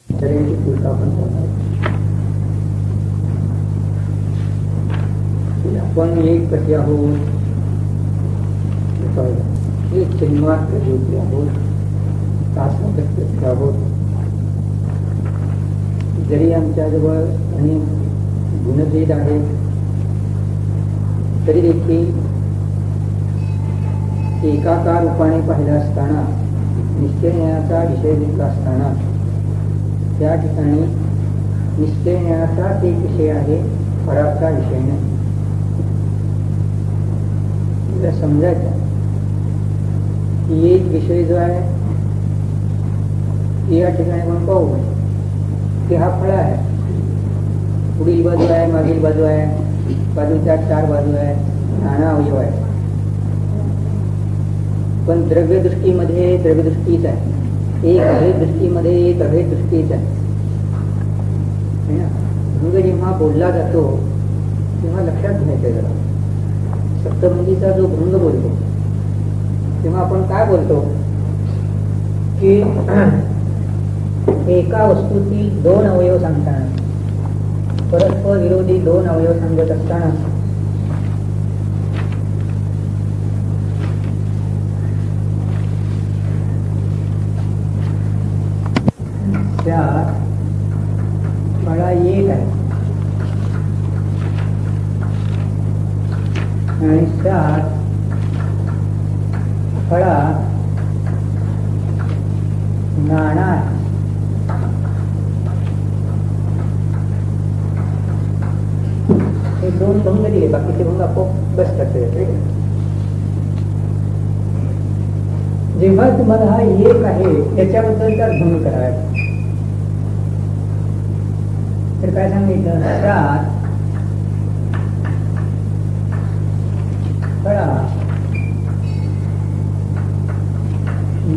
शरीराची टीका आपण करणार. आपण एक कसे आहोत, एक चिन्मात्र ज्योती आहोत, तासागत आहोत. जरी आमच्याजवळ अनेक गुणभेद आहेत तरी देखील एकाकार रूपाने पाहिला असताना, निश्चय विषय घेतला असताना त्या ठिकाणी निश्चय ज्ञानाचाच एक विषय आहे, फराचा विषय नाही. समजायचा की एक विषय जो आहे या ठिकाणी आपण पाहू की हा फळ आहे. पुढील बाजू आहे, मागील बाजू आहे, बाजूच्या 4 बाजू आहे, नाना अवयव आहे. पण द्रव्यदृष्टीमध्ये द्रव्यदृष्टीच आहे. एक अभेद दृष्टीमध्ये एक अभेद दृष्टीच आहे. भृंग जेव्हा बोलला जातो तेव्हा लक्षात घ्यायचं जरा. सप्तभंगीचा जो भृंग बोलतो तेव्हा आपण काय बोलतो की एका वस्तूतील 2 अवयव सांगताना, परस्पर विरोधी 2 अवयव सांगत असताना त्यात फळा एक आहे आणि त्यात फळा नाना आहे. हे 2 भंग दिले, बाकीचे भंग आपोआप बसतात. जेव्हा तुम्हाला हा एक आहे त्याच्याबद्दलचा भंग करावा तर काय सांगितलं, त्यात फळा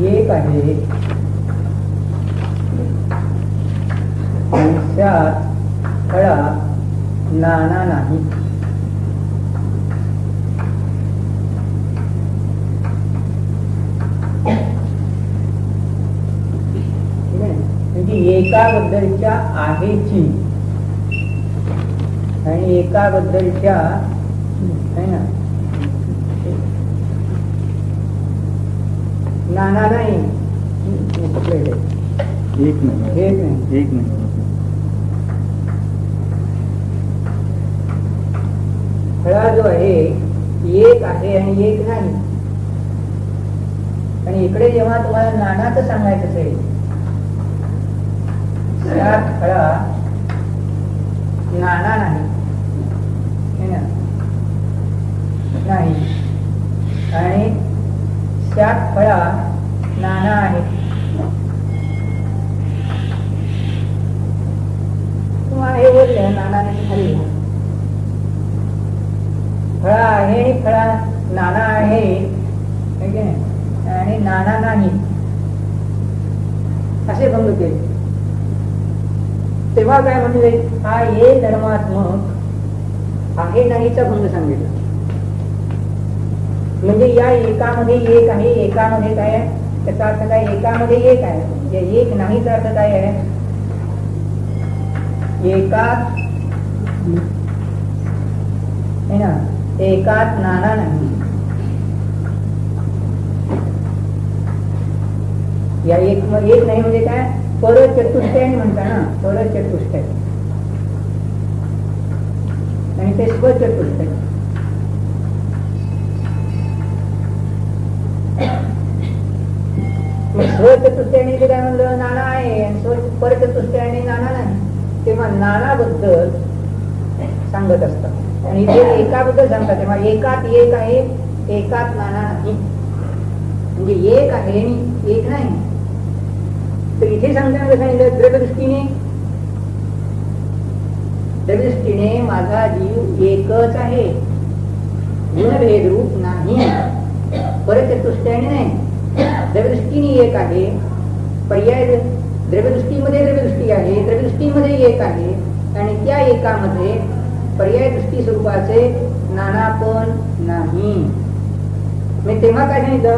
एक आहे आणि त्यात फळा नाना नाही. म्हणजे एकाबद्दलच्या आहेची आणि एकाबद्दलच्या आहे ना नाना नाही. एक नाही. फळा जो आहे एक आहे आणि एक नाही. आणि इकडे जेव्हा तुम्हाला नानाच सांगायचं असेल त्यात फळा नाना नाही आणि त्यात फळा नाना आहे. तुम्हाला हे बोलले नाना खाली फळा आहे आणि फळा नाना आहे आणि नाना नाही असे भंग केले. तेव्हा काय म्हणले, हा ये धर्मात्मक आहे नाहीचा भंग सांगितला. म्हणजे या एकामध्ये एक आहे, एकामध्ये काय आहे त्याचा अर्थ काय, एकामध्ये एक आहे. या एक नाहीचा अर्थ काय आहे, एकात है ना, एकात नाना नाही. या एक नाही म्हणजे काय, परचतुष्टयाने म्हणता ना, परचतुष्टय आणि ते स्वचतुष्टय. स्वचतुष्टयाने जे काय म्हणलं नाना आहे आणि परचतुष्टयाने नाना नाही, तेव्हा नानाबद्दल सांगत असतात. आणि जे एकाबद्दल सांगतात तेव्हा एकात एक आहे, एकात नाना नाही. म्हणजे एक आहे आणि एक नाही. तर इथे सांगताना सांगितलं द्रव्यदृष्टीने माझा जीव एकच आहे, गुणभेद रूप नाही. परचतुष्टयाने नाही, द्रव्यदृष्टीने एक आहे. पर्याय द्रव्यदृष्टीमध्ये द्रव्यदृष्टी आहे, द्रव्यदृष्टीमध्ये एक आहे आणि त्या एकामध्ये पर्याय दृष्टी स्वरूपाचे नानापण नाही. मी तेव्हा काय सांगितलं,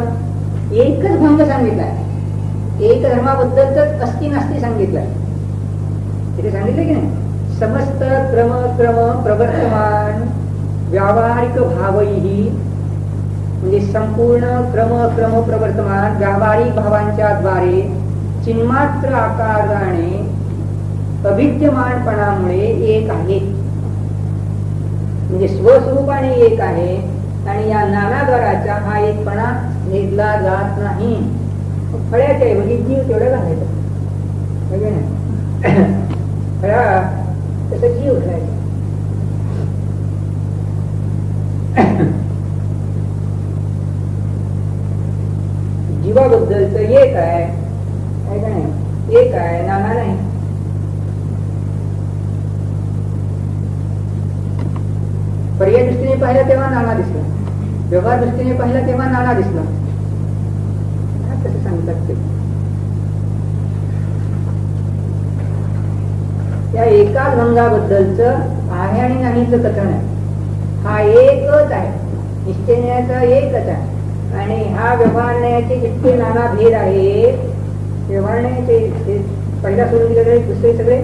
एकच भंग सांगितलाय, एक धर्माबद्दलच अस्ति नास्ति सांगितलंय. तिथे सांगितलं की नाही, समस्त क्रम क्रम प्रवर्तमान व्यावहारिक भावही, म्हणजे संपूर्ण क्रम क्रम प्रवर्तमान व्यावहारिक भावांच्या द्वारे चिन्मात्र आकाराने अविद्यमानपणामुळे एक आहे, म्हणजे स्वस्वरूपाने एक आहे. आणि या नानाद्वाराचा हा एकपणा नेदला जात नाही. फळ्याच्या ऐवजी जीव तेवढं घालायचं, फळा तसं जीव घालायचं. जीवाबद्दलच एक आहे का नाही, एक आहे, नाना नाही. पर्याय दृष्टीने पाहिला तेव्हा नाना दिसला, व्यवहार दृष्टीने पाहिला तेव्हा नाना दिसला. कसं सांगतात ते, या एकाच भंगाबद्दलच आहे आणि नाहीच कथन आहे. हा एकच आहे, निश्चयाचा एकच आहे. आणि हा व्यवहारण्याचे जितके नाना भेद आहे, व्यवहारण्याचे पहिला सोडून दिले दुसरे सगळे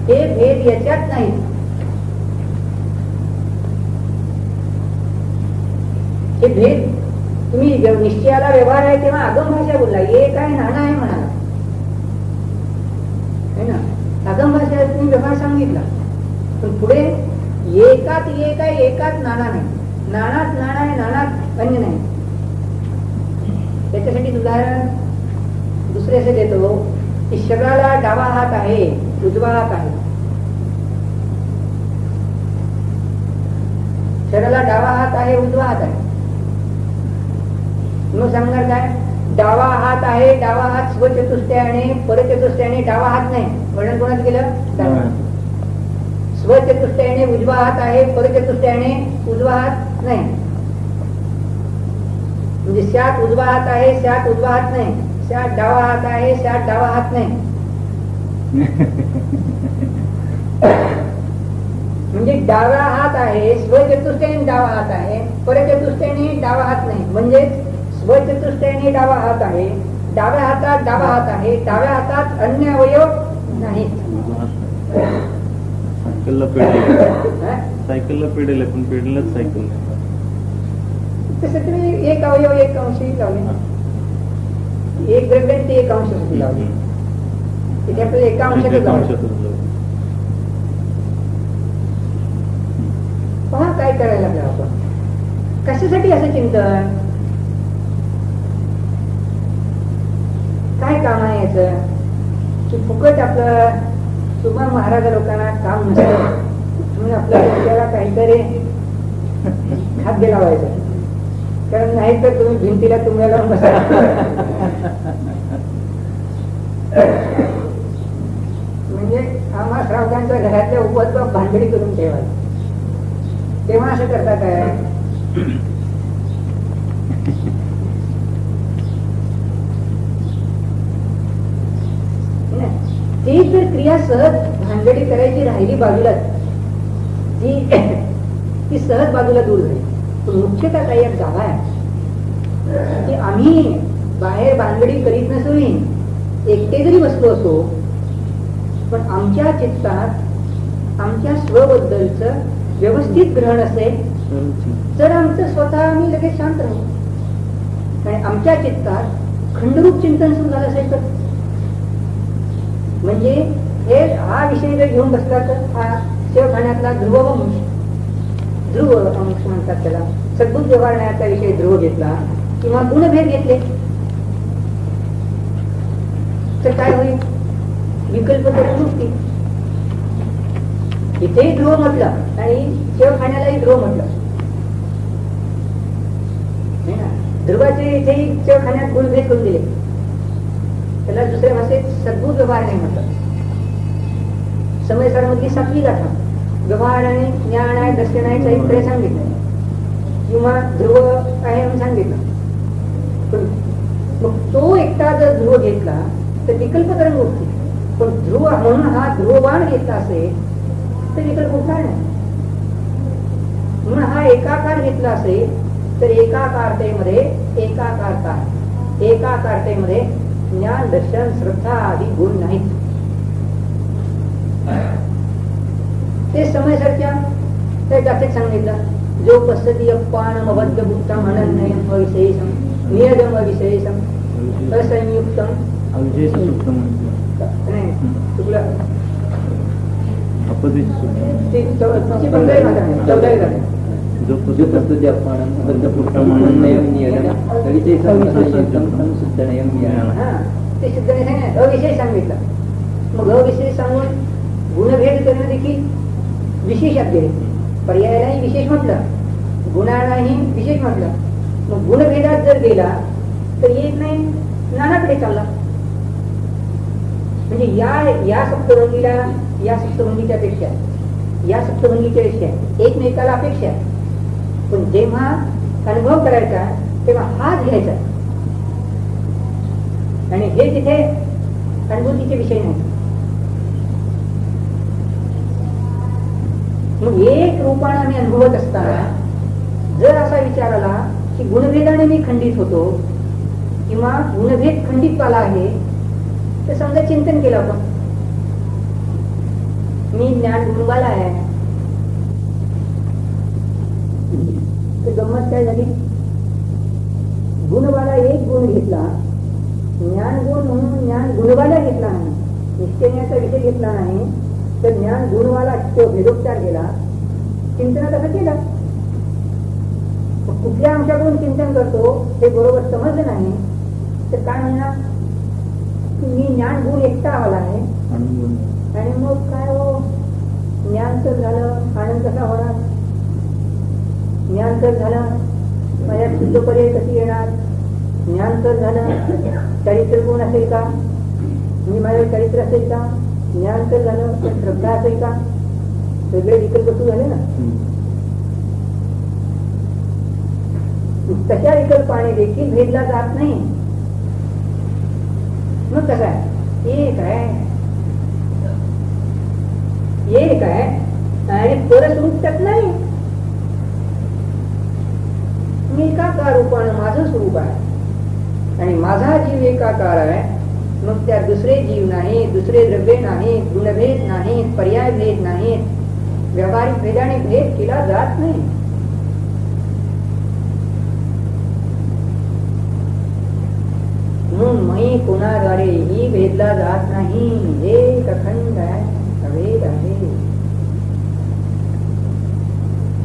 हे भेद याच्यात नाही. हे भेद तुम्ही निश्चयाला व्यवहार आहे तेव्हा आगम भाषा बोलला, एक आहे नाना आहे म्हणाला, है ना. आगम भाषा तुम्ही व्यवहार सांगितला, पण पुढे एकात एक आहे, एकात नाना नाही, नानात नाना आहे, नानात अन्य नाही. त्याच्यासाठी उदाहरण दुसरे असे देतो की शरीराला डावा हात आहे, उजवा हात आहे. शरीराला डावा हात आहे, उजवा हात आहे. मग सांगणार काय, डावा हात आहे, डावा हात स्वचतुष्टयाने, परचतुष्टयाने डावा हात नाही. वर्णन कोणाच केलं, स्वचतुष्टयाने उजवा हात आहे, परचतुष्टयाने उजवा हात नाही. म्हणजे शात उजवा हात आहे, शात उजवा हात नाही, शात डावा हात आहे, शात डावा हात नाही. म्हणजे डावा हात आहे, स्वचतुष्टयाने डावा हात आहे, परचतुष्टयाने डावा हात नाही. म्हणजे स्वचतुष्टयाने डावा हात आहे, डाव्या हातात डावा हात आहे, डाव्या हातात अन्य अवयव नाही. सायकलला पेडेल आहे, पण पेडेलच सायकल नाही. तसं तुम्ही एक अवयव एक अंशी लावले, एक द्रव्य ते एक अंश लावले, तिथे आपल्याला एका अंशातच लावले. पहा काय करायला लागलं आपण, कशासाठी असं चिंतन, काय काम आहे याचं, की फुकट आपलं सुमन महाराजा लोकांना काम नसतं म्हणून आपल्या डोक्याला काहीतरी खाद्य लावायचं. कारण नाही तर तुम्ही भिंतीला तुम्हाला बसा. म्हणजे आम्हा श्रावकांच्या घरातल्या उपद्रव भानगडी करून ठेवायचं. तेव्हा असं करता काय, ती जर क्रिया सहज भानगडी करायची राहिली बाजूला, ती सहज बाजूला दूर झाली. पण मुख्यतः काही एक गाभा आहे की आम्ही बाहेर भानगडी करीत नसून एकटे जरी बसलो असो, पण आमच्या चित्तात आमच्या स्वबद्दलच व्यवस्थित ग्रहण असेल तर आमचं स्वतः आम्ही लगेच शांत राहू. आणि आमच्या चित्तात खंडरूप चिंतन सुरू झालं असेल तर, म्हणजे हे हा विषय जर घेऊन बसला तर हा शेवखाण्यातला ध्रुववंश, ध्रुव अंश म्हणतात त्याला, सद्बुद्ध व्यवहारण्याचा विषय ध्रुव घेतला किंवा गुणभेद घेतले तर काय होईल, विकल्प तर मुक्ती. इथेही ध्रुव म्हटलं आणि शेवखाण्यालाही ध्रुव म्हटलं, ध्रुवाचे इथेही शेवखाण्यात गुणभेद करून दिले, त्याला दुसऱ्या भाषेत सद्भुत व्यवहार नाही म्हटलं. समय सारमधली सातवी गाठा व्यवहार आणि ज्ञान आहे, दर्शन आहे, चरित्र सांगितलं किंवा ध्रुव आहे म्हणून सांगितलं. पण मग तो एकटा जर ध्रुव घेतला तर विकल्प तरंग उठते. पण ध्रुव म्हणून हा ध्रुववाण घेतला असेल तर विकल्प उठणार नाही. म्हणून हा एकाकार घेतला असेल तर एकाकारतेमध्ये एकाकारता, एकाकारतेमध्ये ज्ञान दर्शन श्रद्धा आदी गुण नाहीत. समयसारख्या त्या गाथेत सांगितलं, जो पसती अप्पानम अबद्ध बुद्धम अनन्यम अविशेषम नियदम अविशेषम असंयुक्तम अविशेष सुप्त म्हणजे नाही तुला अपदेश सुप्त ती पण काही माझा नाही, 14वी गाथे. जो जो पस्तुती अपमानं बद्धपुष्टं मनन्यं नियतं अविशेषं संयुक्तं संशुद्धनयं ज्ञानं. हा ते सिद्ध नाही सांगितलं, अविशेष सांगितलं. मग अविशेष सांगून गुणभेद करणं देखील विशेषात गेले. पर्यायालाही विशेष म्हटलं, गुणालाही विशेष म्हटलं. मग गुणभेदात जर गेला तर एक नाही नानाकडे चालला. म्हणजे या सप्तभंगीला या सप्तभंगीच्या पेक्षा या सप्तभंगीच्या पेक्षा एकमेकाला अपेक्षा आहे. पण जेव्हा अनुभव करायचा तेव्हा हाच घ्यायचा आणि हे तिथे अनुभूतीचे विषय नाही. मग एक रूपाने आम्ही अनुभवत असताना जर असा विचार आला की गुणभेदाने मी खंडित होतो किंवा गुणभेद खंडित वाला आहे, तर समजा चिंतन केलं आपण, मी ज्ञान गुणवाला आहे. तर गंमत काय झाली, गुणवाला एक गुण घेतला, ज्ञान गुण म्हणून ज्ञान गुणवाला घेतला नाही, निश्चयाचा विषय घेतला नाही, तर ज्ञान गुणवाला तो भेदोपचार केला, चिंतनात असं केलं. कुठल्या अंशाकडून चिंतन करतो हे बरोबर समजलं नाही तर काय म्हणणार की मी ज्ञान गुण एकटा आला आहे आणि मग काय हो ज्ञान तर झालं, आनंद कसा होणार, ज्ञान तर झालं, माझ्या शुद्ध पर्याय कशी येणार, ज्ञान तर झालं, चरित्र गुण असेल का, म्हणजे माझं चरित्र असेल का, ज्ञान तर झालं पण श्रद्धा असेल का, सगळे विकल्प तू झाले ना. तशा विकल्पाने देखील भेदला जात नाही. मग कसं आहे, एक आहे आणि परस्वरूप त्यात नाही. मी एकाकार रूपानं माझं स्वरूप आहे आणि माझा जीव एकाकार आहे. मग त्या दुसरे जीव नाही, दुसरे द्रव्य नाही, गुणभेद नाही, पर्याय भेद नाही, व्यावहारिक भेदाने भेद केला जात नाही. म्हणून मी कोणाद्वारेही भेदला जात नाही. एक अखंड आहे, अभेद आहे,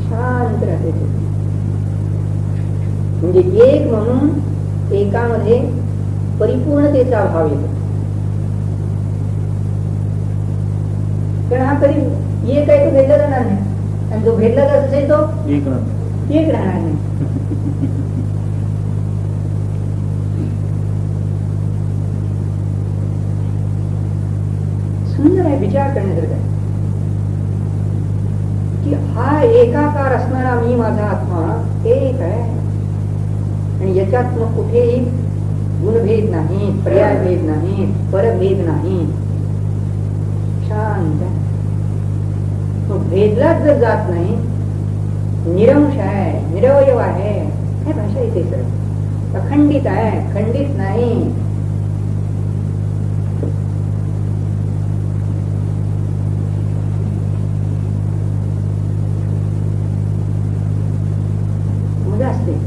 शांत राहते. म्हणजे एक म्हणून एकामध्ये परिपूर्णतेचा भाव येतो. कारण हा कधी एक आहे तो भेदला जाणार नाही आणि जो भेदला जात असेल तो एक राहणार नाही. सुंदर आहे, विचार करण्यासारखा आहे की हा एकाकार असणारा मी माझा आत्मा एक आहे आणि याच्यात मग कुठेही गुणभेद नाही, पर्याय भेद नाही, परभेद नाही, शांत. मग भेदलाच जर जात नाही, निरंश आहे, निरवयव आहे, काय भाषा येते सर, अखंडित आहे, खंडित नाही. मजा असते.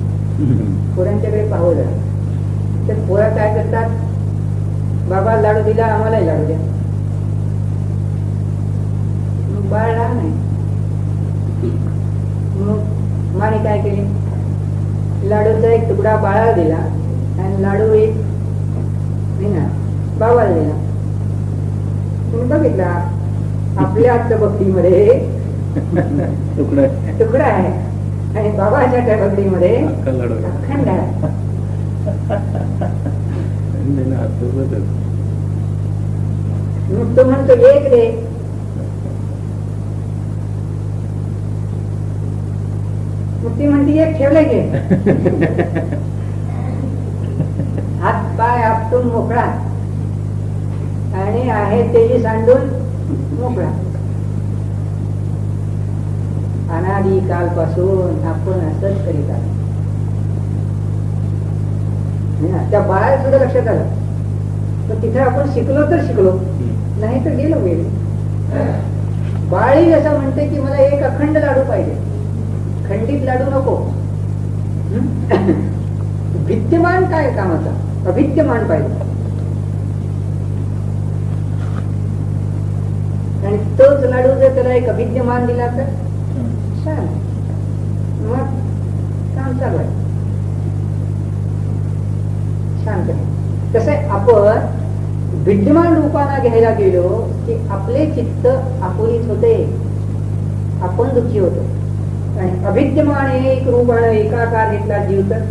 पोरांच्याकडे पाहावं जरा, तर पोरा काय करतात, बाबा लाडू दिला आम्हालाही लाडू द्या. मग बाळ लहान आहे, मग माने काय केले, लाडूचा एक तुकडा बाळाला दिला आणि लाडू एक बाबाला दिला. तुम्ही बघितला आपल्या आत्मभक्तीमध्ये तुकडा आहे आणि बाबाच्या त्या भक्तीमध्ये अखंड आहे. मग तो म्हणतो एक दे, मग ती म्हणते एक ठेवले गे, हात पाय आपटून मोकळा आणि आहे तेही सांडून मोकळा. अनादी कालपासून आपण असंच करीत आहोत. त्या बाळाला सुद्धा लक्षात आलं, तर तिथे आपण शिकलो तर शिकलो, नाही तर गेलो गेलो. बाळी असं म्हणते की मला एक अखंड लाडू पाहिजे, खंडित लाडू नको. विद्यमान काय कामाचा, अविद्यमान पाहिजे. आणि तोच लाडू जर त्याला एक अविद्यमान दिला तर छान, मग काम चालू आहे. शांत. कसं आहे, आपण विद्यमान रूपाला घ्यायला गेलो की आपले चित्त आपुलीत होते, आपण दुःखी होतो. आणि अविद्यमान एक रूपानं एकाकार घेतला जीव तर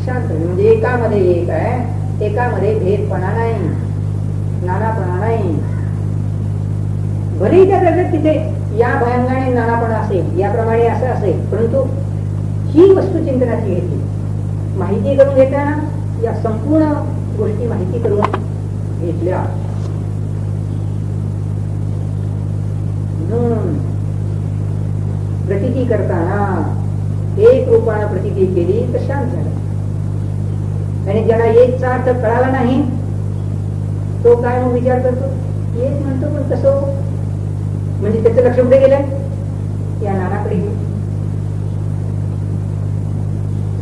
शांत. म्हणजे एकामध्ये एक आहे, एकामध्ये भेदपणा नाही, नानापणा नाही. भलेही त्या जगात तिथे या भयंगाने नानापणा असेल, याप्रमाणे असं असेल, परंतु ही वस्तू चिंतनाची घेतली. माहिती करून घेताना या संपूर्ण गोष्टी माहिती करून घेतल्या. प्रतीती करताना एक रूपानं प्रतीती केली तर शांत झाला. आणि ज्याला एकचा अर्थ कळाला नाही तो काय मग विचार करतो, एक म्हणतो पण कसं, म्हणजे त्याचं लक्ष कुठे गेलं, या नानाकडे गेलं.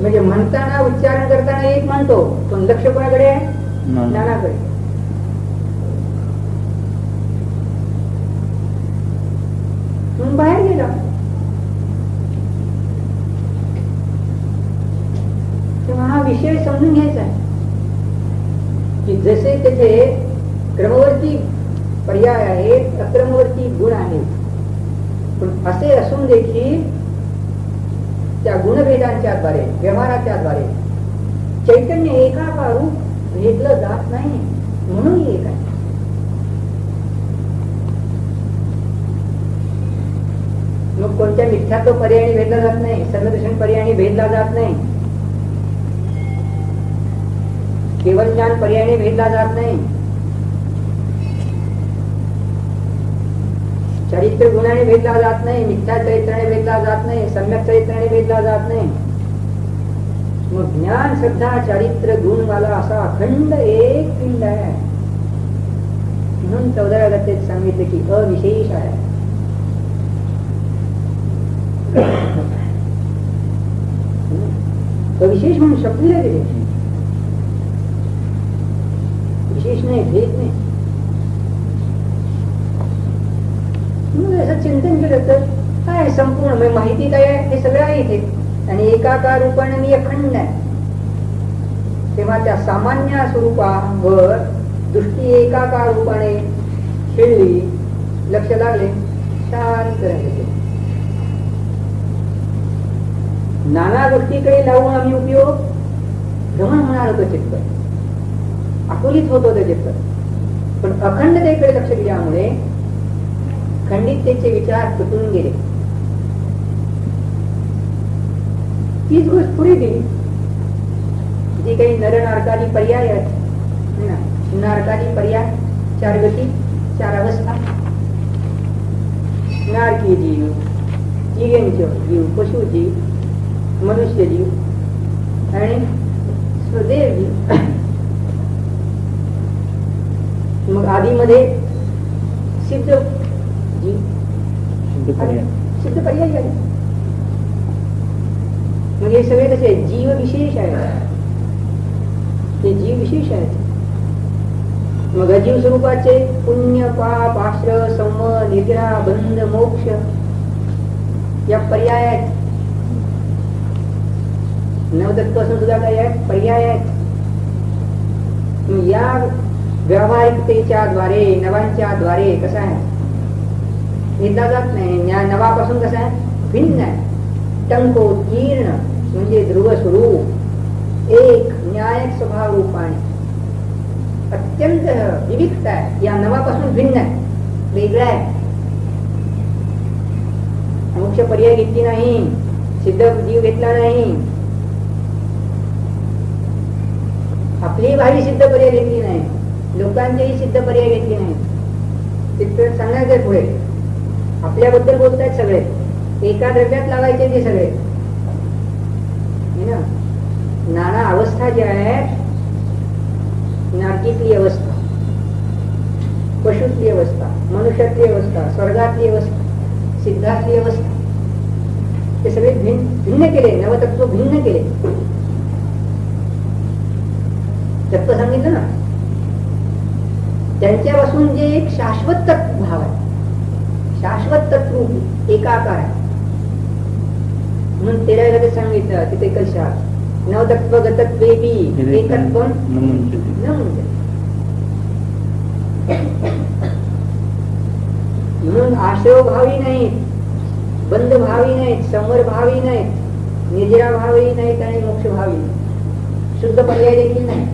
म्हणजे म्हणताना उच्चारण करताना एक म्हणतो पण लक्ष कोणाकडे आहे, नानाकडे. म्हणून बाहेर गेला. तेव्हा हा विषय समजून घ्यायचा आहे की जसे तेथे क्रमवर्ती पर्याय आहेत, अक्रमवर्ती गुण आहेत, पण असे असून देखील त्या गुणभेदांच्या द्वारे, व्यवहाराच्या द्वारे चैतन्य एकाकार रूप घेतलं जात नाही, म्हणून एक आहे. मग कोणत्या मिथ्यात्व पर्यायाने भेदला जात नाही, सर्वदर्शन पर्यायाने भेदला जात नाही, केवळ ज्ञान पर्यायाने भेदला जात नाही, चरित्र गुणाने भेदला जात नाही, मिथ्या चरित्राने भेदला जात नाही, सम्यक चरित्राने भेदला जात नाही. मग ज्ञान श्रद्धा चरित्र गुण वाला असा अखंड एक पिंड आहे. म्हणून 14व्या गतेत सांगितले की अविशेष आहे. अविशेष म्हणून शब्दीला गेले, विशेष नाही, भेद नाही. असं चिंतन केलं तर काय संपूर्ण माहिती काय आहे हे सगळं आहे इथे, आणि एकाकार रूपाने मी अखंड आहे. तेव्हा त्या सामान्य स्वरूपावर दृष्टी एकाकार रूपाने खेळली, लक्ष लागले, शांत राहिले. नाना गोष्टीकडे लावून आम्ही उपयोग भ्रमण होणार होतो, चित्त आकुलित होत होतं चित्त. पण अखंडतेकडे लक्ष दिल्यामुळे खंडिततेचे विचार तुटून गेले. तीच गोष्ट पुढे गेली. जी काही नर नारकादी पर्याय आहेत, नारकादी पर्याय 4 गती 4 अवस्था, नारकी जीव, जिगेंच जीव, पशु जीव, मनुष्य जीव आणि स्वदेव जीव. मग आधीमध्ये सिद्ध सिद्ध पर्याय आहे. मग हे सगळे कसे जीव विशेष आहेत, ते जीव विशेष आहेत. मग अजीव स्वरूपाचे पुण्य पाप आश्रय सम निद्रा बंध मोक्ष या पर्याय आहेत. नवतत्व असून सुद्धा काय आहेत, पर्याय आहेत. या व्यावहारिकतेच्या द्वारे, नवांच्या द्वारे कसं आहे घेतला जात नाही. या नवापासून कसं आहे भिन्न आहे. टंकोत्कीर्ण म्हणजे ध्रुव स्वरूप, एक न्यायक स्वभाव रूपाने अत्यंत विविक्त आहे. या नवापासून भिन्न आहे, वेगळा आहे. मोक्ष पर्याय घेतली नाही, सिद्ध जीव घेतला नाही, आपली भारी सिद्ध पर्याय घेतली नाही, लोकांचेही सिद्ध पर्याय घेतली नाही. तिथं सांगायचं पुढे आपल्याबद्दल बोलतायत सगळे, एका द्रव्यात लावायचे ते सगळे ना. नाना अवस्था ज्या आहेत, नारकीतली अवस्था, पशु विष्णूतली अवस्था, मनुष्यातली अवस्था, स्वर्गातली अवस्था, सिद्धातली अवस्था, ते सगळे भिन्न केले, नवतत्व भिन्न केले. तत्व सांगितलं ना. त्यांच्यापासून जे एक शाश्वत तत्व भाव आहे, शाश्वत तत्व एकाकार आहे. म्हणून 13 मध्ये सांगितलं तिथे कशा नवतत्व गतत्वेपी एकत्व न मुंचते. म्हणून आश्रयभावी नाहीत, बंधभावी नाहीत, समरभावी नाहीत, निर्जराभावी नाहीत आणि मोक्षभावी नाहीत, शुद्ध पर्याय देखील नाही.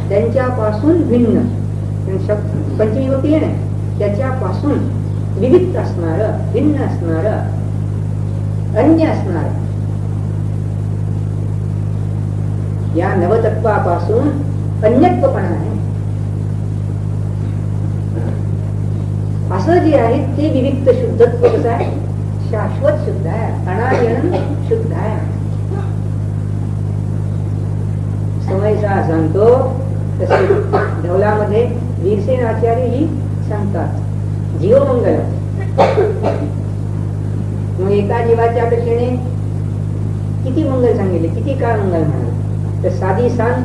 त्यांच्यापासून भिन्न, पंचमी विभक्ती आहे ना, त्याच्यापासून विविध असणार, भिन्न असणार, अन्य असणार, या नवतत्वापासून अन्यत्वपणा आहे. असं जे आहे ते विविक्त शुद्धत्व कसं आहे, शाश्वत शुद्ध आहे, अनादिअनंत शुद्ध आहे. समयसा सांगतो तसे ढवलामध्ये वीरसेन आचार्य ही सांगतात जीवमंगल. मग एका जीवाच्या अपेक्षेने किती मंगल सांगितले, किती काळ मंगल म्हणाले, तर साधी सांग,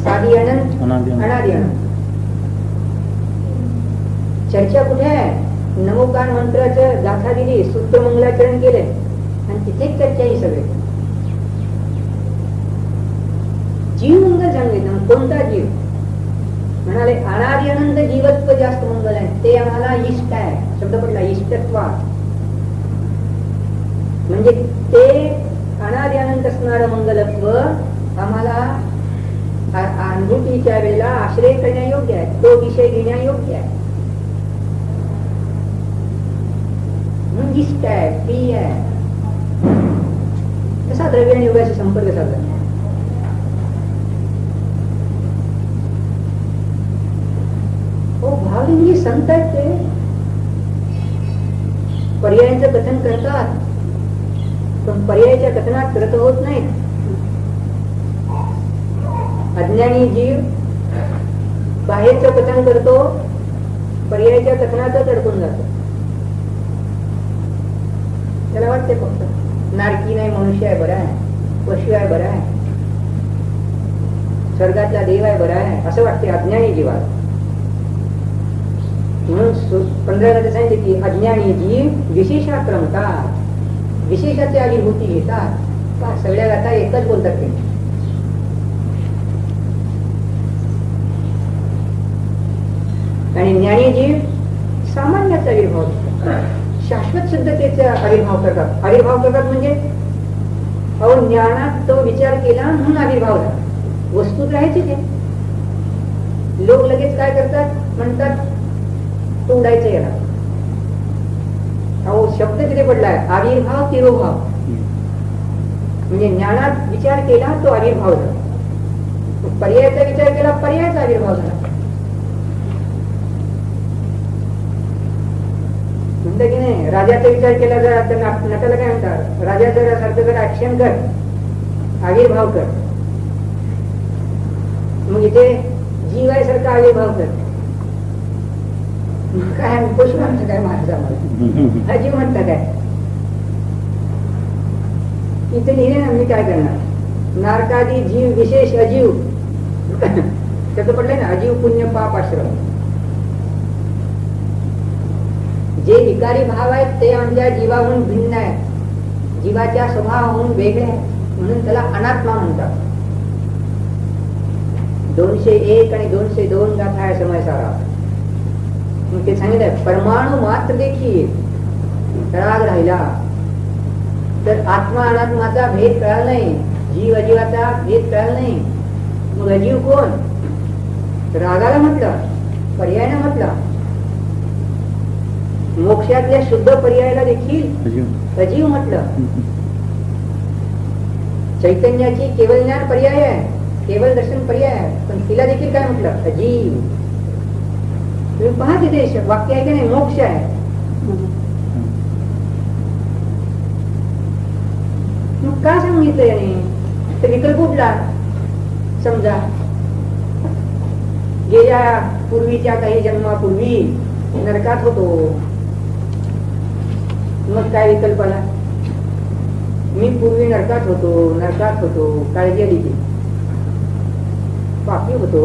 साधी अनंत, अनादि अनंत. चर्चा कुठे आहे, नमोकार मंत्राचं गाथा दिली, सूत्रमंगलाचरण केले आणि तिथेच चर्चा ही सगळे. जीव मंगल सांगितलं. कोणता जीव म्हणाले, अनादि अनंत जीवत्व जास्त मंगल आहे, ते आम्हाला इष्ट आहे. शब्द पडला इष्टत्व, म्हणजे ते अनादि अनंत असणारं मंगलत्व आम्हाला अनुभूतीच्या वेळेला आश्रय करण्यायोग्य आहे, तो विषय घेण्यायोग्य आहे, म्हणून इष्ट आहे, प्रिय आहे. कसा द्रव्य आणि योगाशी संपर्क साधला. भावली म्हणजे संत आहेत, ते पर्यायांचं कथन करतात, पण पर्यायाच्या कथनात करत होत नाहीत. अज्ञानी जीव बाहेरचं कथन करतो, पर्यायाच्या कथनातच अडकून जातो. त्याला वाटते फक्त नारकी नाही, मनुष्य आहे बरा आहे, पशु आहे बरा आहे, स्वर्गातला देव आहे बरा आहे, असं वाटते अज्ञानी जीवाला. म्हणून 15 मध्ये सांगितले की अज्ञानी जीव विशेषाक्रमतात, विशेषाची अभिभूती घेतात. का सगळ्या गाथा एकच बोलतात ते. आणि ज्ञानी जीव सामान्याचा आविर्भाव, शाश्वत शुद्धतेचा आविर्भाव करतात. आविर्भाव करतात म्हणजे अहो ज्ञानात तो विचार केला म्हणून आविर्भाव झाला. वस्तू राहायची ते. लोक लगेच काय करतात, म्हणतात तो उडायचं याला. अहो शब्द तिथे पडलाय, आविर्भाव तिरोभाव, म्हणजे ज्ञानात विचार केला तो आविर्भाव झाला, पर्यायाचा विचार केला पर्यायाचा आविर्भाव झाला. म्हणतं की नाही, राजाचा विचार केला जर नटाला काय म्हणतात, राजा जर सारखं जर ऍक्शन कर, आविर्भाव कर. मग इथे जीव आहे सारखा आविर्भाव कर. काय पशु म्हणतं काय माणसाला, जीव म्हणता काय. इथे लिहिले ना, मी काय करणार, नारकादी जीव विशेष अजीव, त्याचं पडलंय ना, अजीव पुण्य पाप आश्रम. जे विकारी भाव आहेत ते आमच्या जीवाहून भिन्न आहेत, जीवाच्या स्वभावाहून वेगळे आहेत, म्हणून त्याला अनात्मा म्हणतात. 201 आणि 202 गाथा आहे समय सारा. मग ते सांगितलं परमाणु मात्र देखील तळाग राहिला तर आत्मा अनात्माचा भेद कळाला नाही, जीव अजीवाचा भेद कळाला नाही. मग अजीव कोण, रागाला म्हटलं, पर्यायानं म्हटलं. मोक्षातल्या शुद्ध पर्यायाला देखील अजीव म्हटलं. चैतन्याची केवळ ज्ञान पर्याय आहे, केवळ दर्शन पर्याय आहे, पण तिला देखील काय म्हटलं, अजीव. तुम्ही पहा तिथे वाक्य आहे की नाही, मोक्ष आहे. मग का सांगितलं याने, तर विकल्प उठला. समजा गेल्या पूर्वीच्या काही जन्मापूर्वी नरकात होतो. मग काय विकल्प आला? मी पूर्वी नरकात होतो, काळजी आली की पापी होतो,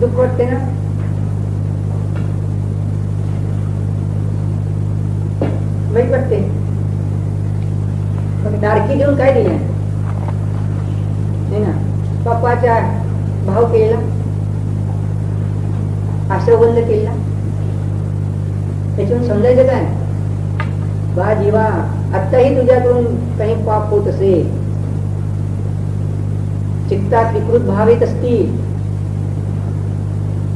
दुःख वाटते ना. वाईट वाटते. दारकी देऊन काय दिलं ना, पापाचा भाव केला, आश्रय बंद केला. त्याच्यातून समजायचं काय? बा जीवा, आत्ताही तुझ्याकडून काही पाप होत असेल, चित्तात विकृत भाव येत असतील,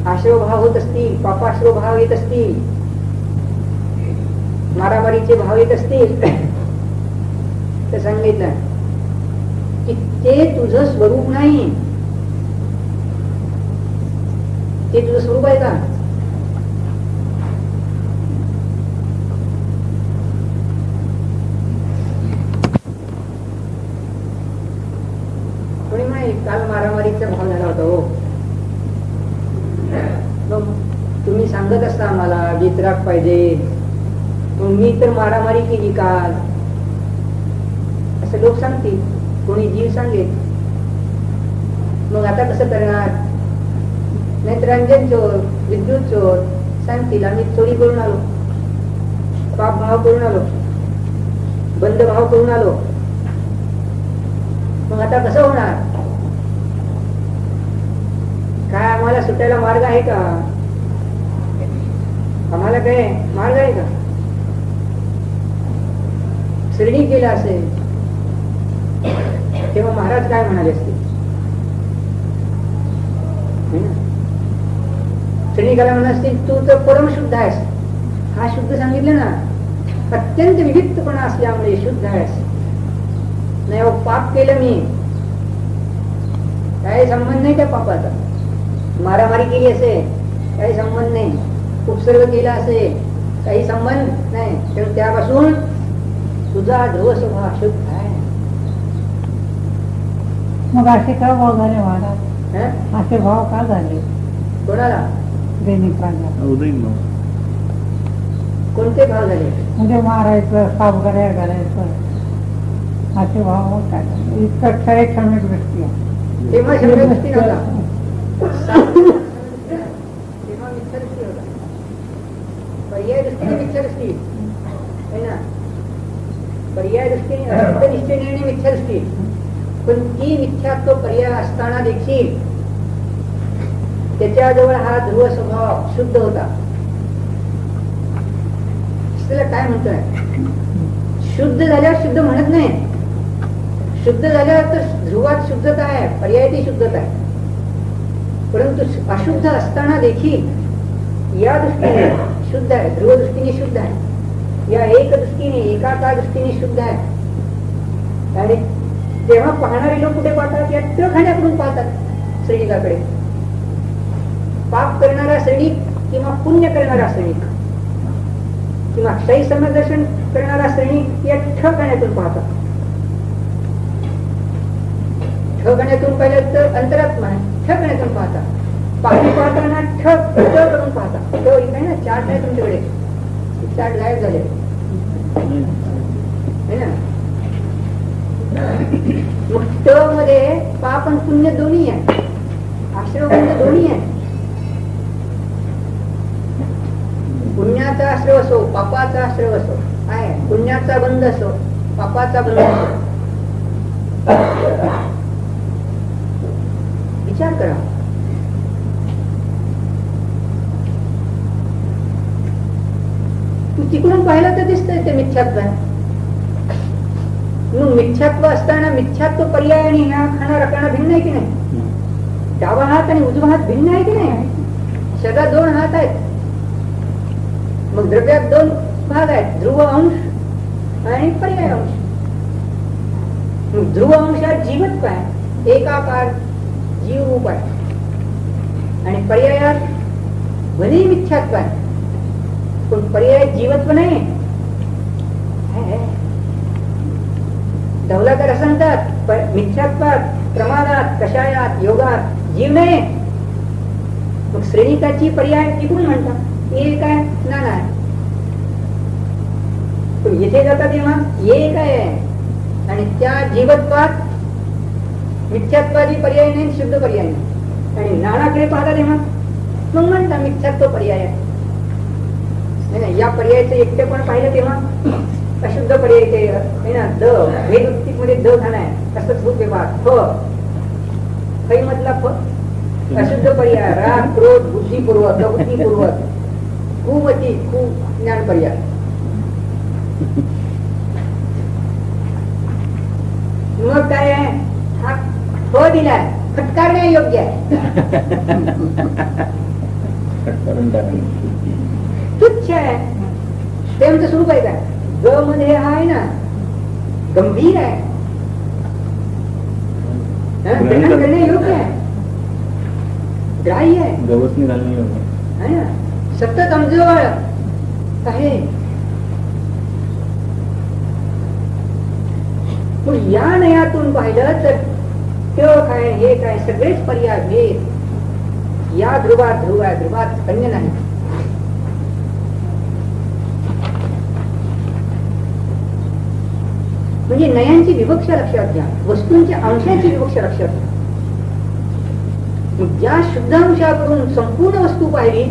आश्रय भाव होत असतील, पापाश्रय भाव येत असतील, मारामारीचे भाव येत असतील, तर सांगितलं की ते तुझं स्वरूप नाही. ते तुझं स्वरूप आहे का? कोणी म्हणे काल मारामारीचा भाव झाला होता. हो, मग तुम्ही सांगत असता आम्हाला वितराग पाहिजे, मग मी तर मारामारी केली काल असं लोक सांगतील, कोणी जीव सांगेल. मग आता कसं करणार? नाहीतर रंजन चोर, विद्युत चोर सांगतील आम्ही चोरी करून आलो, पाप भाव करून आलो, बंद भाव करून आलो. मग आता कसं होणार? काय आम्हाला सुटायला मार्ग आहे का? आम्हाला काय मार्ग आहे का? श्रेणी केला असेल तेव्हा महाराज काय म्हणाले असते? श्रेणी करायला म्हणत असतील तू तर परमशुद्ध आहेस. हा शुद्ध सांगितलं ना, अत्यंत विविधपणा असल्यामुळे शुद्ध आहेस. नाही हो, पाप केलं मी, काही संबंध नाही त्या पापाचा. मारामारी केली असेल काही संबंध नाही, उपसर्ग केला असेल काही संबंध नाही. तर त्यापासून तुझा ध्रुव स्वभाव शुद्ध आहे. मग असे का भाव झाले महाराज? असे भाव का झाले कोणाला? दैनिक प्राण्याला. उदयन भाऊ. कोणते भाव झाले? म्हणजे मारायचं, साफ घालायचं, असे भाव होत आहे. इतकं क्षणिक दृष्टी आहे. तेव्हा शब्द दृष्टी नव्हता, तेव्हा मिथ्या दृष्टी होता. पर्याय दृष्टीने मिथ्या दृष्टी है ना. पर्याय दृष्टीने अशुद्ध निश्चय मिथ्या दृष्टी. पण ती मिथ्यात्व पर्याय असताना देखील त्याच्याजवळ हा ध्रुव स्वभाव शुद्ध होता. त्याला काय म्हणतोय? शुद्ध झाल्यावर शुद्ध म्हणत नाही. शुद्ध झाल्यावर तर ध्रुवात शुद्धता आहे, पर्यायाची शुद्धता आहे. परंतु अशुद्ध असताना देखील या दृष्टीने शुद्ध आहे, ध्रुव दृष्टीने शुद्ध आहे, या एक दृष्टीने एकाकार दृष्टीने शुद्ध आहे. आणि तेव्हा पाहणारे लोक कुठे पाहतात? या तळखाण्याकडून पाहतात श्रेणिकाकडे. पाप करणारा श्रेणिक किंवा पुण्य करणारा श्रेणिक किंवा क्षय समदर्शन करणारा श्रेणिक या ठिकाण्यातून पाहतात. ठिकाण्यातून पाहिलं तर अंतरात्मा ठिकाण्यातून पाहतात. पाणी पाहताना ठक करून पाहतात. तो इथे ना चार्ट आहे तुमच्याकडे, चार्ट गायब झाले है ना. मग ट मध्ये पाप आणि पुण्य दोन्ही आहे, आश्रय बंध दोन्ही आहे. पुण्याचा आश्रय असो, पापाचा आश्रय असो, आहे पुण्याचा बंध असो, पापाचा बंध असो. विचार करा. तू तिकडून पाहिलं तर दिसतंय ते मिथ्यात्व आहे. मग मिथ्यात्व असताना मिथ्यात्व पर्याय आणि ह्या खाना रकाना भिन्न आहे की नाही? डावा हात आणि उजवा हात भिन्न आहे की नाही? शरीरात दोन हात आहेत, मग द्रव्यात दोन भाग आहेत, ध्रुव अंश आणि पर्याय अंश. ध्रुव अंशात जीवत्व आहे, एकाकार जीव रूप आहे, आणि पर्यायात भले मिथ्यात्व आहे पण पर्याय जीवत्व नाही. धवलाकर सांगतात मिथ्यात्वात, प्रमादात, कषायात, योगात जीव नाही. मग श्रेणिकाची पर्याय टिकून म्हणतात एक आहे नाना आहे. पण येथे जाता तेव्हा एक आहे आणि त्या जीवत्वात मिथ्यात्वादी पर्याय नाही, शुद्ध पर्याय नाही. आणि नानाकडे पाहता तेव्हा मग म्हणता मिथ्यात्व पर्याय आहे. नाही, या पर्यायाचं एकटे पण पाहिलं तेव्हा अशुद्ध पर्याय ते आहे ना. द वेद मध्ये द घाण आहे असंच रूप व्यवहार फ खै मधला फ अशुद्ध पर्याय राग क्रोध बुद्धिपूर्वक अबुद्धिपूर्वक कुवती कु ज्ञान पर्याय. मग काय आहे हा फ दिलाय फटकारण्या योग्य आहे. तुच्छ आहे ते आमचं स्वरूप आहे का. ग मध्ये हा आहे ना गंभीर आहे, ग्रहण करणे योग्य आहे, ग्राह्य आहे, गवसनी घालणे योग्य है ना, सतत आमजवळ आहे. पण या नयातून पाहिलं तर तो काय हे काय सगळेच पर्याय भेद या ध्रुवात ध्रुव आहे, ध्रुवात अन्य नाही. म्हणजे नयांची विवक्षा लक्षात घ्या, वस्तूंच्या अंशाची विवक्षा लक्षात घ्या. ज्या शुद्ध अंशाकडून संपूर्ण वस्तू पाहिली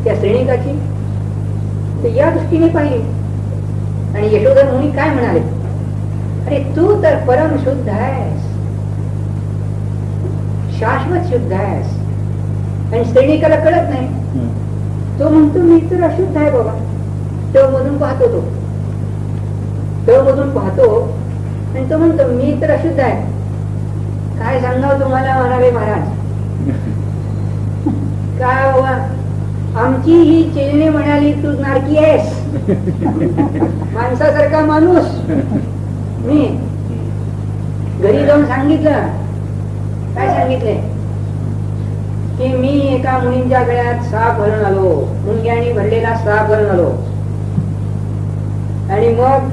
त्या श्रेणिकाची तर या दृष्टीने पाहिली. आणि यशोधर मुनी काय म्हणाले, अरे तू तर परम शुद्ध आहेस, शाश्वत शुद्ध आहेस. आणि श्रेणिकाला कळत नाही, तो म्हणतो मी तर अशुद्ध आहे बाबा. तो मधून पाहतो, तो मधून पाहतो आणि तो म्हणतो मी तर अशुद्ध आहे. काय सांगावं तुम्हाला म्हणाले महाराज, काय बाबा आमची ही चेलणे म्हणाली तू नारकी आहेस, माणसासारखा माणूस. मी घरी जाऊन सांगितलं, काय सांगितले की मी एका मुलींच्या गळ्यात साप भरून आलो, मुंग्याने भरलेला साप भरून आलो. आणि मग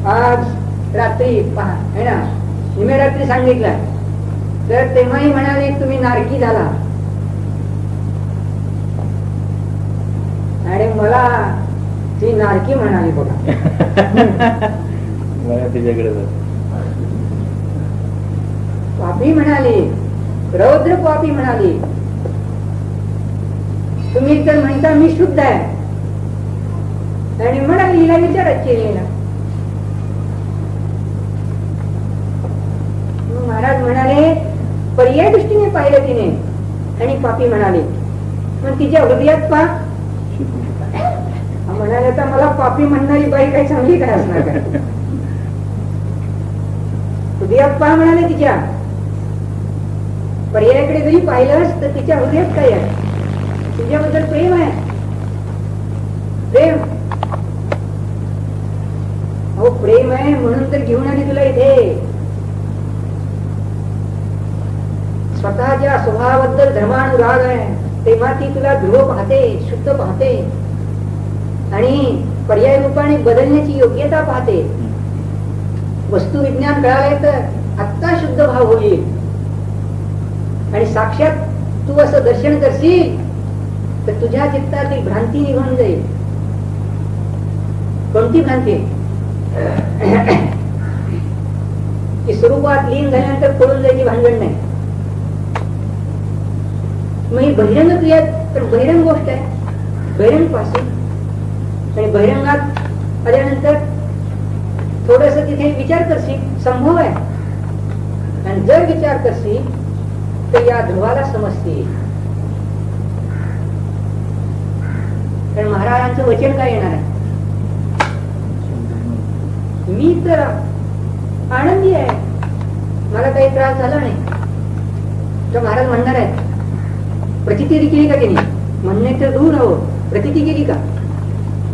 आज रात्री पहा है ना, निम्या रात्री सांगितलं तर तेव्हाही म्हणाले तुम्ही नारकी झाला. आणि मला ती नारकी म्हणाली बघा. मला तिच्याकडे पापी म्हणाली, रौद्र पापी म्हणाली. तुम्ही तर म्हणता मी शुद्ध आहे. आणि म्हणाली हिला विचारच केलेला. महाराज म्हणाले पर्याय दृष्टीने पाहिलं तिने आणि पापी म्हणाले. पण तिच्या हृदयात पहा, म्हणाले तर मला पापी म्हणणारी बाई काही चांगली काय असणार काय. हृदयात पहा म्हणाले तिच्या. पर्यायाकडे जरी पाहिलंस तर तिच्या हृदयात काय आहे, तुझ्याबद्दल प्रेम आहे. प्रेम हो प्रेम आहे म्हणून तर घेऊन आली तुला इथे. स्वतःच्या स्वभावाबद्दल धर्मानुराग आहे तेव्हा ती तुला ध्रुव पाहते, शुद्ध पाहते आणि पर्याय रूपाने बदलण्याची योग्यता पाहते. वस्तू विज्ञान कळालंय तर आत्ता शुद्ध भाव होईल. आणि साक्षात तू असं दर्शन करशील तर तुझ्या चित्तातील भ्रांती निघून जाईल. कोणती भ्रांती की स्वरूपात लीन झाल्यानंतर पडून जायची भानगड नाही. मग ही बहिरंग क्रिया तर बहिरंग गोष्ट आहे, बहिरंग पासून. आणि बहिरंगात आल्यानंतर थोडस तिथे विचार करशील, संभव आहे. आणि जर विचार करशील तर या ध्रुवाला समजतील. कारण महाराजांचं वचन काय येणार आहे, मी तर आनंदी आहे, मला काही त्रास झाला नाही. तर महाराज म्हणणार आहेत प्रचिती केली का त्यांनी, म्हणणे तर दूर हो, प्रचिती केली का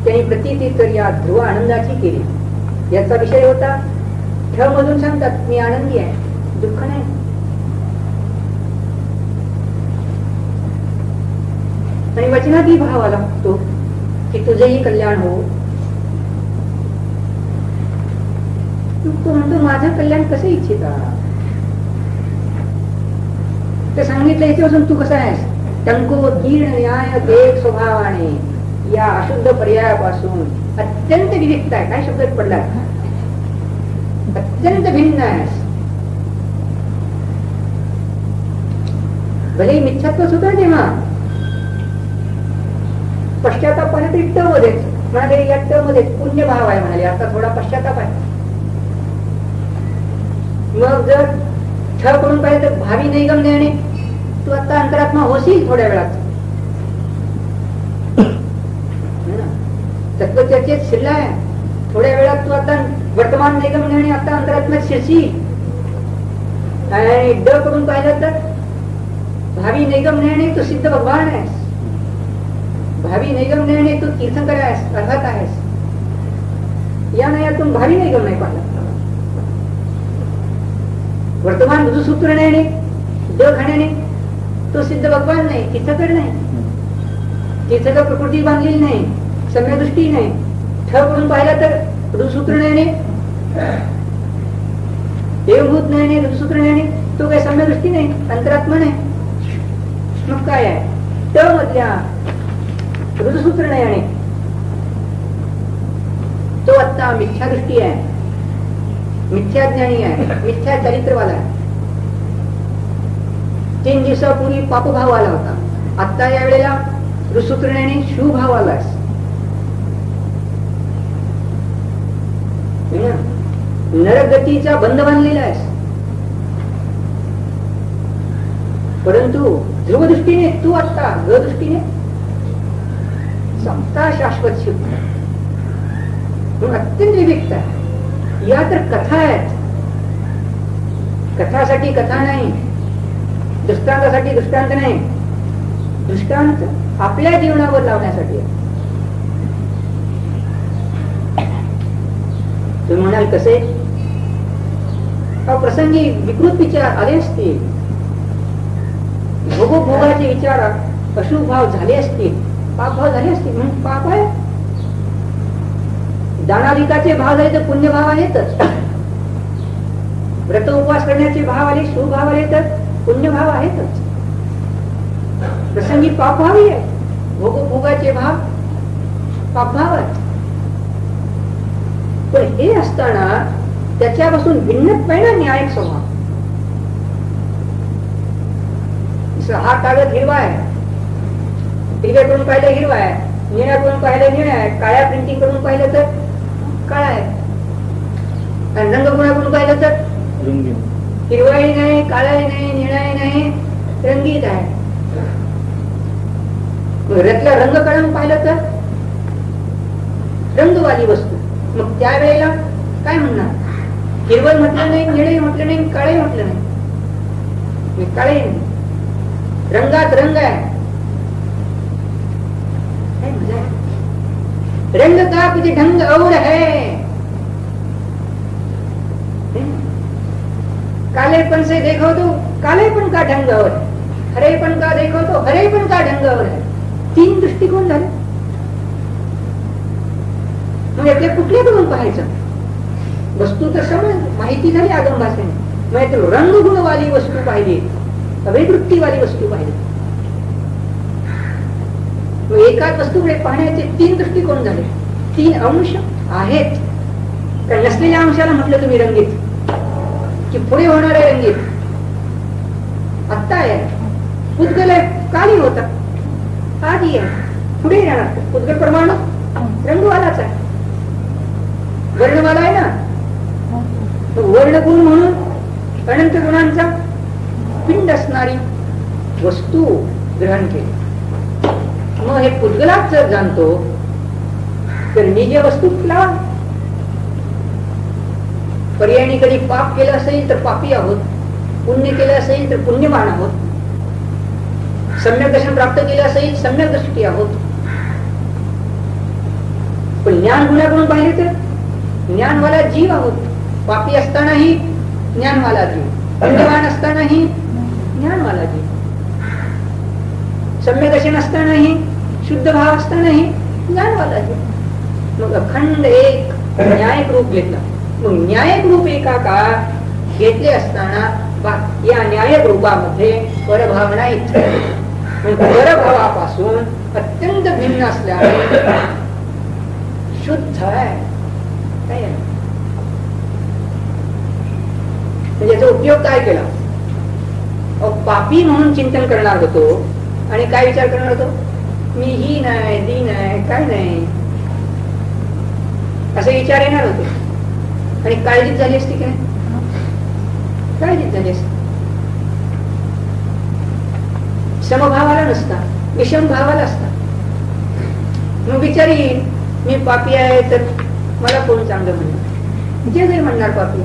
त्यांनी. प्रचिती तर या ध्रुव आनंदाची केली. याचा विषय होता ठ मधून सांगतात मी आनंदी आहे, दुःख नाही. आणि वचनातही भाव आला तो की तुझेही कल्याण हो. तू म्हणतो माझं कल्याण कसं इच्छिता. ते सांगितलं याच्यापासून तू कसा आहेस. टंको तीर्ण न्याय देख स्वभावाने या अशुद्ध पर्यायापासून अत्यंत विविक्त आहे. काय शब्द पडला, अत्यंत भिन्न आहेस. भले मिथ्यात्वच होतं तेव्हा, पश्चातापाने तरी ट मध्येच म्हणाले, या ट मध्ये पुण्यभाव आहे म्हणाले, आता थोडा पश्चाताप आहे. मग जर ठ करून पाहिजे तर भावी निगम देणे, तू आता अंतरात्मा होशील थोड्या वेळात. तत्वचर्चेत शिरलाय, थोड्या वेळात तू आता वर्तमान निगम देणे, आता अंतरात्म्यात शिरशील. आणि ड करून पाहिलं तर भावी निगम निर्णय तू सिद्ध भगवान आहेस. भावी निगम निर्णय तू तीर्थंकर आहेस, अर्हत आहेस. या नाही यातून भावी निगम नाही पाहिला. वर्तमान मधुसूत्र निर्णय ड खाण्याने तो सिद्ध भगवान नाही, तीर्थकर नाही. तीर्थकर प्रकृती बांधलेली नाही, सम्य दृष्टी नाही. ठ करून पाहिला तर मधुसूत्र निर्णय, देवभूत निर्णय, मधुसूत्र निर्णय तो काही सम्य दृष्टी नाही, अंतरात्मा नाही. मग काय आहे, ट मधल्या ऋतुसूत्र नाही, तो आता मिथ्या दृष्टी आहे, मिथ्या ज्ञानी आहे, मिथ्या चरित्रवाला आहे. 3 दिवसापूर्वी पापभाव आला होता, आता या वेळेला ऋतुसूत्रण्याने शुभाव आला. नरगतीचा बंध बांधलेला आहे. परंतु ध्रुव दृष्टीने तू आता ग दृष्टीने समता शाश्वत शुद्ध, अत्यंत विविक्त आहे. या तर कथा आहेत, कथासाठी कथा नाही, दृष्टांतासाठी दृष्टांत नाही. दृष्टांत आपल्या जीवनावर लावण्यासाठी आहे. तुम्ही म्हणाल कसे, प्रसंगी विकृत विचार आले असतील, भोगोभोगाचे विचार अशुभ भाव झाले असतील, पाप भाव झाले असतील, म्हणून पाप आहे. दानाधिकाचे भाव झाले तर पुण्य भाव आहेतच. व्रत उपवास करण्याचे भाव आले, शुभ भाव आले तर पुण्य भाव आहेतच. प्रसंगी पाप भावही आहे, भोगोभोगाचे भाव पाप भाव आहेत. पण हे असताना त्याच्यापासून भिन्नत्वेने न्यायिक स्वभाव. हा कागद हिरवा आहे, हिरव्या करून पाहिलं हिरवा आहे, निळ्या करून पाहिलं निळा आहे, काळ्या प्रिंटिंग करून पाहिलं तर काळा आहे, आणि रंगगुणा करून पाहिलं तर हिरवाही नाही, काळाही नाही, निळाही नाही, रंगीत आहे. रत्या रंग काढून पाहिलं तर रंगवाली वस्तू. मग त्यावेळेला काय म्हणणार, हिरवं म्हटलं नाही, निळे म्हटलं नाही, काळे म्हटलं नाही. काळे रंगात रंग आहे. रंग का कुछ ढंग और है, कालेपन से देखो तो कालेपन का ढंग और है, हरेपन का देखो तो हरेपन का ढंग और है. 3 दृष्टिकोन झाले. मग यातल्या कुठल्या करून पाहायचं. वस्तू तर समज माहिती झाली आगम भाषेने, मग रंगगुणवाली वस्तू पाहिली, अभिवृत्तीवाली वस्तू पाहिली. एकाच वस्तूकडे पाहण्याचे 3 दृष्टिकोन झाले, 3 अंश आहेत. कारण नसलेल्या अंशाला म्हटलं तुम्ही रंगीत, की पुढे होणारे रंगीत. आत्ता आहे पुद्गल आहे, काली होता, आधी आहे, पुढे राहणार. पुद्गल परमाणू रंगवालाच आहे, वर्णवाला आहे ना. वर्णगुण म्हणून अनंत गुणांचा पिंड असणारी वस्तू ग्रहण केली. मग हे पुद्गलाच जर जाणतो तर निज वस्तू लावा. पर्यायी कधी पाप केलं असेल तर पापी आहोत, पुण्य केलं असेल तर पुण्यवान आहोत, सम्यक दर्शन प्राप्त केलं असेल सम्यक दृष्टी आहोत. पण ज्ञान गुणाकडून पाहिले तर ज्ञानवाला जीव आहोत. पापी असतानाही ज्ञानवाला जीव, पुण्यवान असतानाही ज्ञानवाला जीव, सम्यक दर्शन असतानाही, शुद्ध भाव असतानाही ज्ञानवाला जीव. मग अखंड एक न्यायिक रूप घेतला. मग न्यायिक रूप एका काळ घेतले असताना या न्यायिक रूपामध्ये परभावना इथे परभावापासून अत्यंत भिन्न असल्याने शुद्ध आहे. काय आहे? म्हणजे याचा उपयोग काय केला? पापी म्हणून चिंतन करणार होतो आणि काय विचार करणार होतो? मी ही नाही, ती नाही, काय नाही, असे विचार येणार होते. आणि काळजीत झाली असती काय? काळजीत झाली असती. समभावाला नसता, विषम भावाला असता. मग बिचारी मी पापी आहे तर मला कोण चांगलं म्हणणार? जे काही म्हणणार पापी.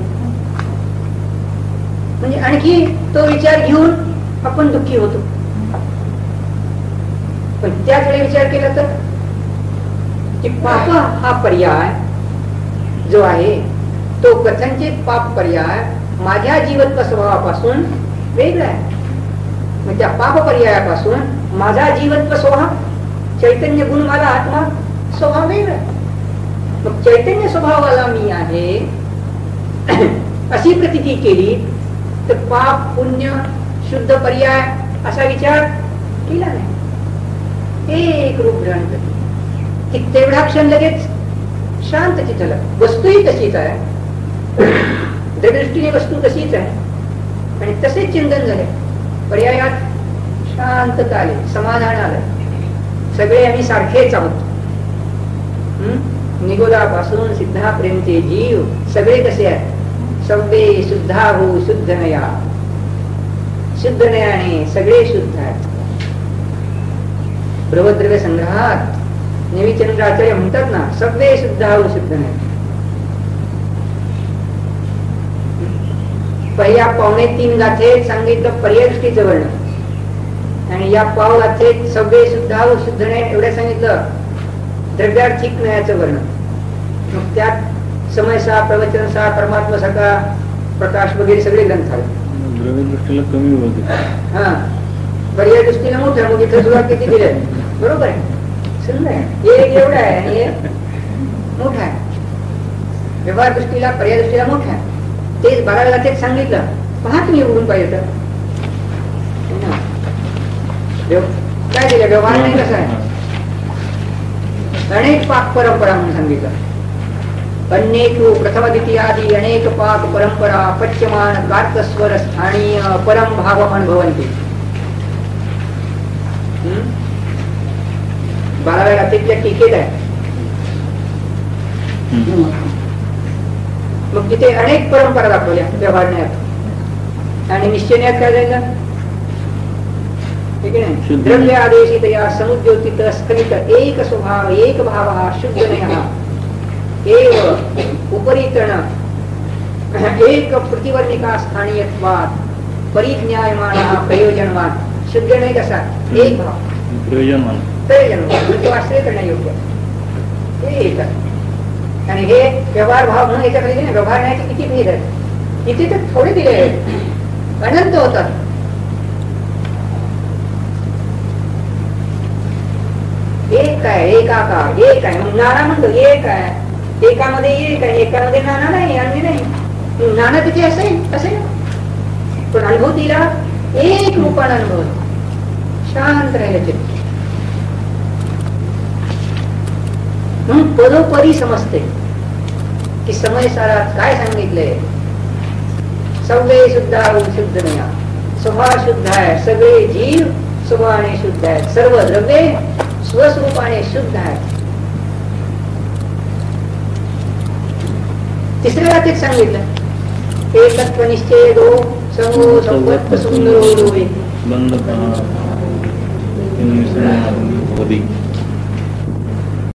म्हणजे आणखी तो विचार घेऊन आपण दुःखी होतो. पण त्याच वेळी विचार केला तर की पाप हा पर्याय जो आहे तो कथनचित पाप पर्याय माझ्या जीवत्व स्वभावापासून वेगळा आहे. मग त्या पाप पर्यायापासून माझा जीवत्व स्वभाव, चैतन्य गुण माझा आत्मा स्वभाव वेगळा. मग चैतन्य स्वभावाला मी आहे अशी प्रतीती केली तर पाप पुण्य शुद्ध पर्याय असा विचार केला नाही. एक रूप ग्रहण करते की तेवढा क्षण लगेच शांत चित्त. वस्तूही तशीच आहे, दृष्टीने वस्तू तशीच आहे आणि तसेच चिंतन झाले. पर्यायात शांतता आली, समाधान आलं. सगळे आम्ही सारखेच आहोत. निगोदापासून सिद्धापर्यंतचे जीव सगळे कसे आहेत? सव्वे शुद्धा हो शुद्ध नया. शुद्ध नयाने सगळे शुद्ध आहेत. बृहद्रव्य संग्रहात नेविचंद्राचार्य म्हणतात ना, सव्वे शुद्धा हो शुद्ध नया. पहिल्या 3.25 गाथेत सांगितलं पर्यायदृष्टीचं वर्णन आणि या पाव गाथेत सव्वे शुद्धा हो शुद्ध नया एवढं सांगितलं द्रव्यार्थिक नयाचं वर्णन. मग त्यात समयसा, प्रवचनसा, परमात्मसा, प्रकाश वगैरे सगळे ग्रंथ आले. द्रव्य दृष्टीला कमी होते. हा, पर्याय दृष्टीला मोठं. मग इथं तुला किती दिले? बरोबर आहे, सुंदर आहे. एक एवढा आहे आणि एक मोठा आहे. व्यवहार दृष्टीला, पर्याय दृष्टीला मोठा आहे. तेच 12 गाथेत सांगितलं. पहा तुम्ही उघडून पाहिजे तर काय दिलं? व्यवहार नाही कसा आहे? अनेक पाक परंपरा म्हणून सांगितलं. अनेक प्रथम द्वितीयादी अनेक पाक परंपरा पच्यमान गात्रस्वर स्थानीय परम भाव अनुभवन्ति. 12 गाथेतल्या टीकेत आहे. मग तिथे अनेक परंपरा दाखवल्या व्यवहारण्यात आणि निश्चयण्यात काय झालं? द्रव्य आदेशित या समुद्योतित स्खलित एक स्वभाव एक भाव शुद्धनयः एव उपरितण एक प्रतिवर्णिका स्थानीयत्वात् परिज्ञायमानः प्रयोजनवान. शुद्ध नाही कसा? एक भाव प्रयोजन आश्रय करण्यायोग्य एक. आणि हे व्यवहार भाव म्हणून याच्या खाली व्यवहार नाही किती भेद आहेत. इथे तर थोडे दिले आहेत, अनंत होतात. एक आहे, एकाकार एक आहे. मग नाना म्हणतो एक आहे, एकामध्ये एक आहे, एकामध्ये नाना नाही, अन्य नाही. नाना तिथे असेल असेल पण अनुभव तिला एक रूपाने अनुभव. शांत राहिल्याचे म्हणून पदोपरी समजते की समय सारात काय सांगितलंय. सव्वे शुद्धा हो शुद्ध नया. स्वभाव शुद्ध आहे, सगळे जीव स्वभावाने शुद्ध आहेत, सर्व द्रव्ये स्वस्वरूपाने शुद्ध आहेत. तिसऱ्या वाक्यात सांगितलं एकत्व निश्चय दो समो संपत्त सुंदरो बंद